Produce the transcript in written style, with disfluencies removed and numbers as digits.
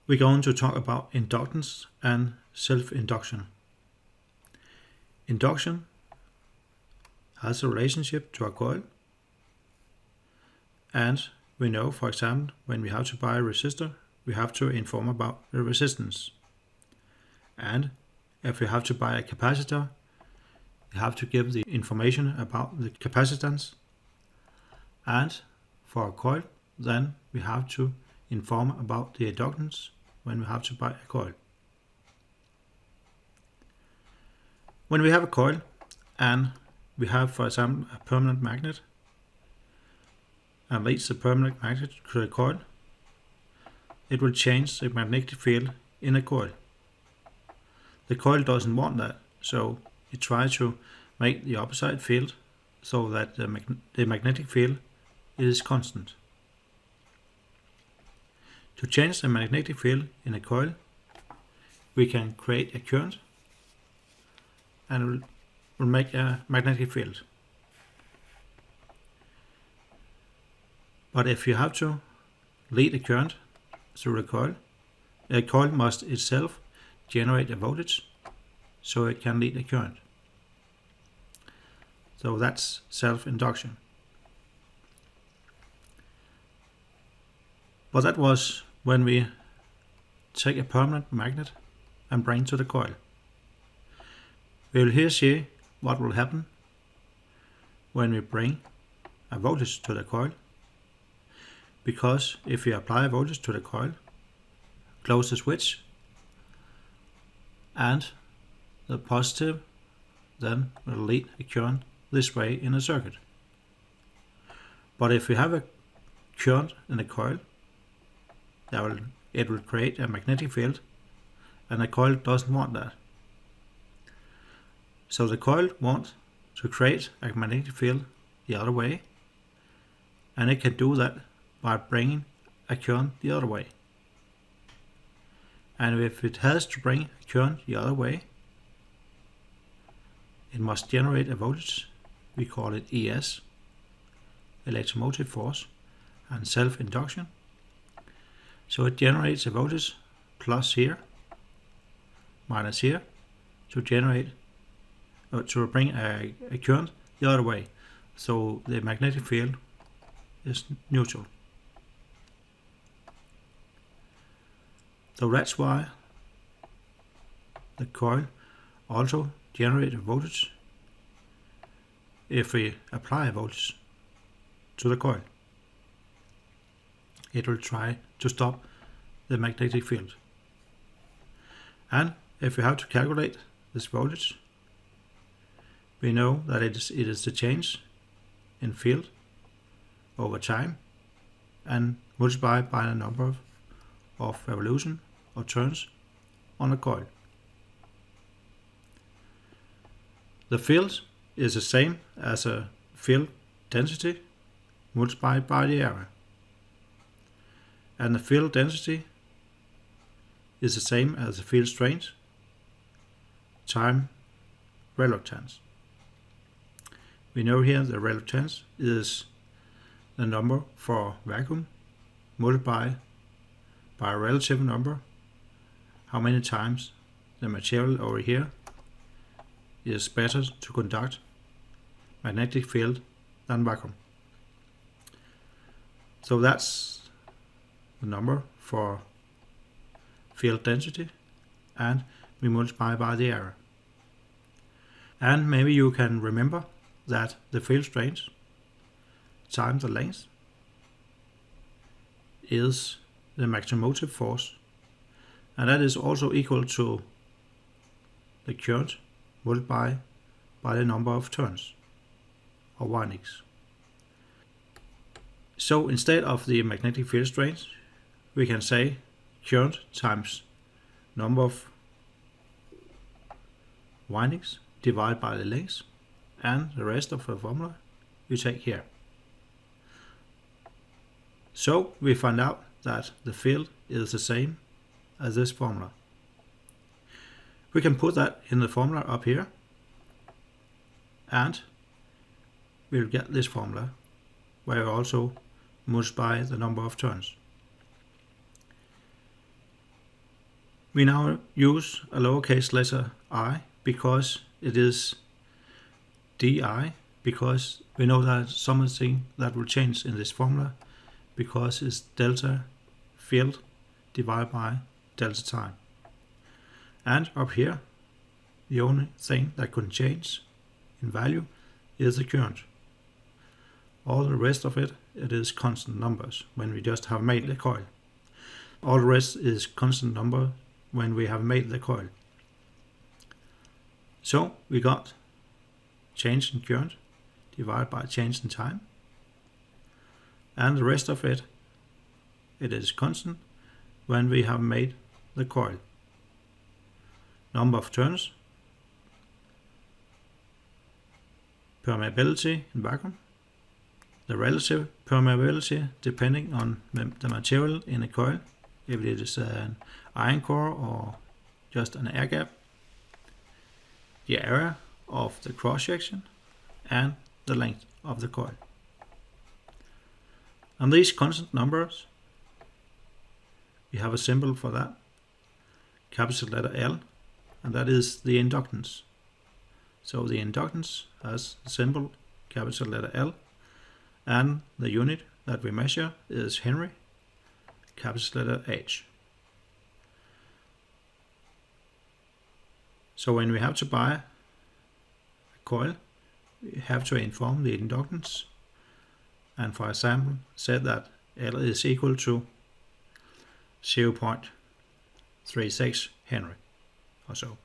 we're going to talk about inductance and self-induction. Induction has a relationship to a coil, and we know, for example, when we have to buy a resistor, we have to inform about the resistance. And if we have to buy a capacitor, we have to give the information about the capacitance. And for a coil, then we have to inform about the inductance when we have to buy a coil. When we have a coil and we have, for example, a permanent magnet and leads the permanent magnet to the coil, it will change the magnetic field in a coil. The coil doesn't want that, so it tries to make the opposite field so that the magnetic field is constant. To change the magnetic field in a coil, we can create a current and we'll make a magnetic field. But if you have to lead a current through a coil must itself generate a voltage so it can lead a current. So that's self-induction. But that was when we take a permanent magnet and bring to the coil. We will here see what will happen when we bring a voltage to the coil, because if we apply a voltage to the coil, close the switch, and the positive then will lead a current this way in a circuit. But if we have a current in the coil, it will create a magnetic field, and the coil doesn't want that. So the coil wants to create a magnetic field the other way, and it can do that by bringing a current the other way. And if it has to bring a current the other way, it must generate a voltage. We call it ES, electromotive force, and self-induction. So it generates a voltage plus here, minus here, to bring a current the other way. So the magnetic field is neutral. So that's why the coil also generates a voltage if we apply a voltage to the coil. It will try to stop the magnetic field. And if we have to calculate this voltage, we know that it is the change in field over time and multiplied by the number of revolution or turns on a coil. The field is the same as a field density multiplied by the area. And the field density is the same as the field strength times reluctance. We know here the reluctance is the number for vacuum multiplied by a relative number, how many times the material over here is better to conduct magnetic field than vacuum. So that's the number for field density, and we multiply by the area. And maybe you can remember that the field strength times the length is the maximotive force, and that is also equal to the current multiplied by the number of turns or windings. So instead of the magnetic field strength, we can say current times number of windings divided by the length, and the rest of the formula we take here. So we find out that the field is the same as this formula. We can put that in the formula up here, and we'll get this formula where we also multiply the number of turns. We now use a lowercase letter I because it is di, because we know that something that will change in this formula because it's delta field divided by delta time. And up here, the only thing that could change in value is the current. All the rest of it is constant numbers when we just have made the coil. All the rest is constant number when we have made the coil. So we got change in current divided by change in time. And the rest of it is constant when we have made the coil. Number of turns, permeability in vacuum, the relative permeability depending on the material in a coil, if it is an iron core or just an air gap, the area of the cross section, and the length of the coil. And these constant numbers, we have a symbol for that, capital letter L, and that is the inductance. So the inductance has the symbol capital letter L, and the unit that we measure is Henry, capital letter H. So when we have to buy a coil, we have to inform the inductance, and for example said that L is equal to 0.36 Henry or so.